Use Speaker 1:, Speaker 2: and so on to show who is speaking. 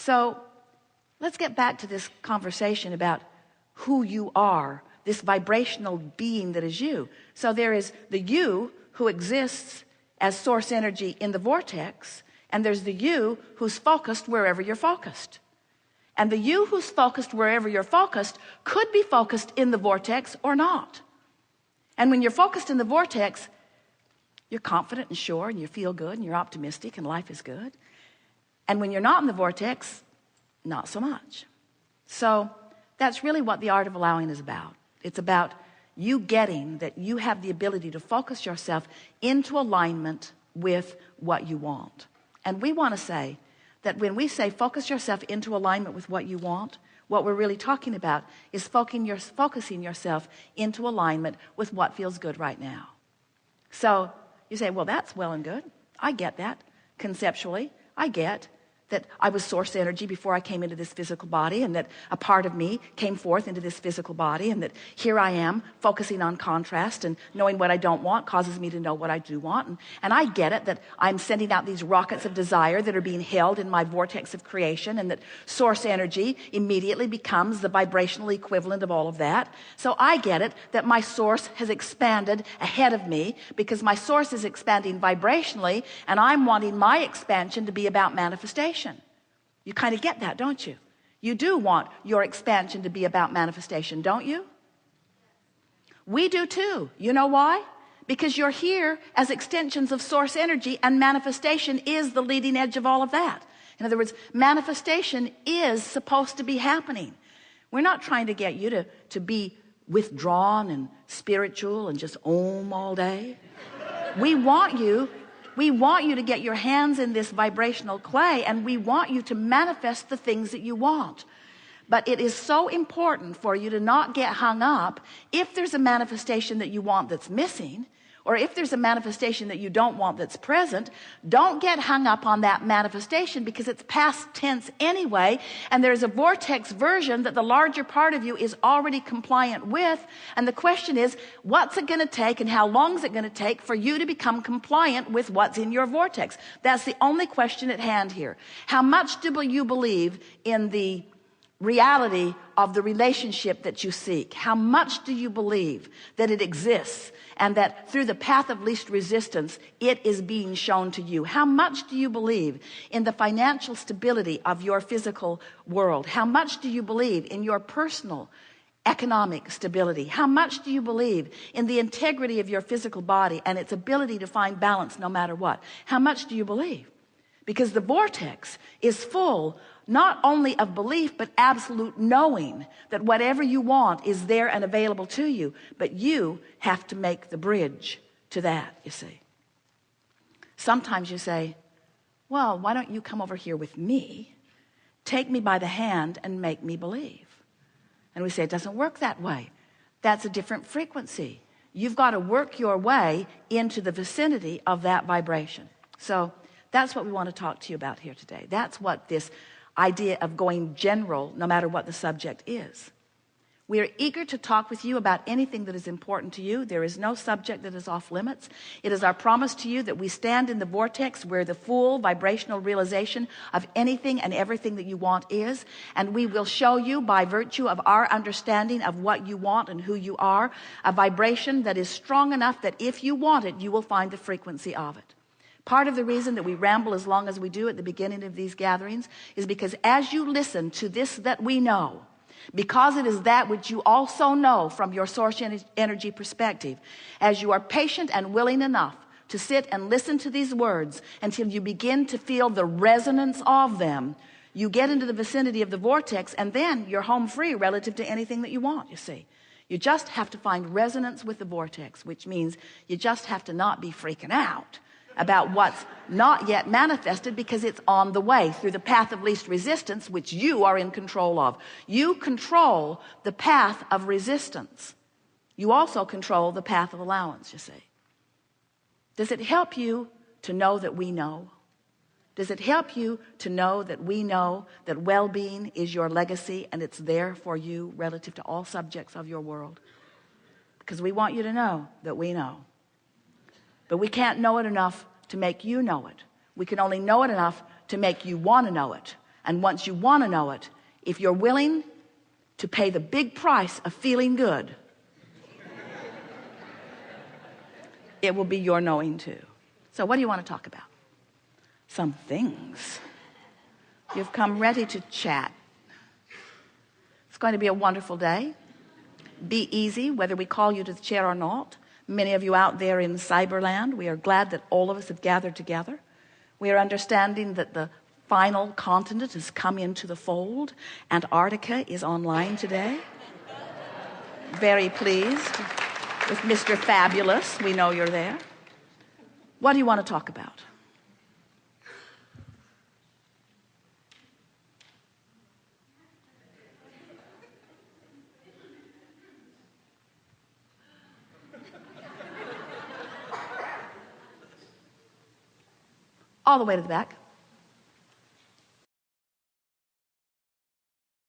Speaker 1: So let's get back to this conversation about who you are, this vibrational being that is you. So there is the you who exists as source energy in the vortex, and there's the you who's focused wherever you're focused. And the you who's focused wherever you're focused could be focused in the vortex or not. And when you're focused in the vortex, you're confident and sure, and you feel good, and you're optimistic, and life is good. And when you're not in the vortex, not so much. So that's really what the art of allowing is about. It's about you getting that you have the ability to focus yourself into alignment with what you want. And we want to say that when we say focus yourself into alignment with what you want, what we're really talking about is focusing yourself into alignment with what feels good right now. So you say, well, that's well and good. I get that conceptually. I get that I was source energy before I came into this physical body, and that a part of me came forth into this physical body, and that here I am focusing on contrast, and knowing what I don't want causes me to know what I do want. And I get it that I'm sending out these rockets of desire that are being held in my vortex of creation, and that source energy immediately becomes the vibrational equivalent of all of that. So I get it that my source has expanded ahead of me because my source is expanding vibrationally, and I'm wanting my expansion to be about manifestation. You kind of get that, don't you? You do want your expansion to be about manifestation, don't you? We do too. You know why? Because you're here as extensions of source energy, and manifestation is the leading edge of all of that. In other words, manifestation is supposed to be happening. We're not trying to get you to be withdrawn and spiritual and just om all day. We want you to get your hands in this vibrational clay, and we want you to manifest the things that you want. But it is so important for you to not get hung up if there's a manifestation that you want that's missing, or if there's a manifestation that you don't want that's present. Don't get hung up on that manifestation, because it's past tense anyway, and there's a vortex version that the larger part of you is already compliant with. And the question is, what's it going to take, and how long is it going to take for you to become compliant with what's in your vortex? That's the only question at hand here. How much do you believe in the reality of the relationship that you seek? How much do you believe that it exists, and that through the path of least resistance it is being shown to you? How much do you believe in the financial stability of your physical world? How much do you believe in your personal economic stability? How much do you believe in the integrity of your physical body and its ability to find balance no matter what? How much do you believe? Because the vortex is full not only of belief, but absolute knowing that whatever you want is there and available to you. But you have to make the bridge to that, you see. Sometimes you say, well, why don't you come over here with me, take me by the hand, and make me believe? And we say, it doesn't work that way. That's a different frequency. You've got to work your way into the vicinity of that vibration. So that's what we want to talk to you about here today. That's what this idea of going general, no matter what the subject is. We are eager to talk with you about anything that is important to you. There is no subject that is off limits. It is our promise to you that we stand in the vortex where the full vibrational realization of anything and everything that you want is, and we will show you, by virtue of our understanding of what you want and who you are, a vibration that is strong enough that if you want it, you will find the frequency of it. Part of the reason that we ramble as long as we do at the beginning of these gatherings is because as you listen to this that we know, because it is that which you also know from your source energy perspective, as you are patient and willing enough to sit and listen to these words until you begin to feel the resonance of them, you get into the vicinity of the vortex, and then you're home free relative to anything that you want, you see. You just have to find resonance with the vortex, which means you just have to not be freaking out about what's not yet manifested, because it's on the way through the path of least resistance, which you are in control of. You control the path of resistance. You also control the path of allowance, you see. Does it help you to know that we know? Does it help you to know that we know that well-being is your legacy, and it's there for you relative to all subjects of your world? Because we want you to know that we know. But we can't know it enough to make you know it. We can only know it enough to make you want to know it. And once you want to know it, if you're willing to pay the big price of feeling good, it will be your knowing too. So what do you want to talk about? Some things. You've come ready to chat. It's going to be a wonderful day. Be easy, whether we call you to the chair or not. Many of you out there in cyberland, we are glad that all of us have gathered together. We are understanding that the final continent has come into the fold. Antarctica is online today. Very pleased with Mr. Fabulous. We know you're there. What do you want to talk about? All the way to the back.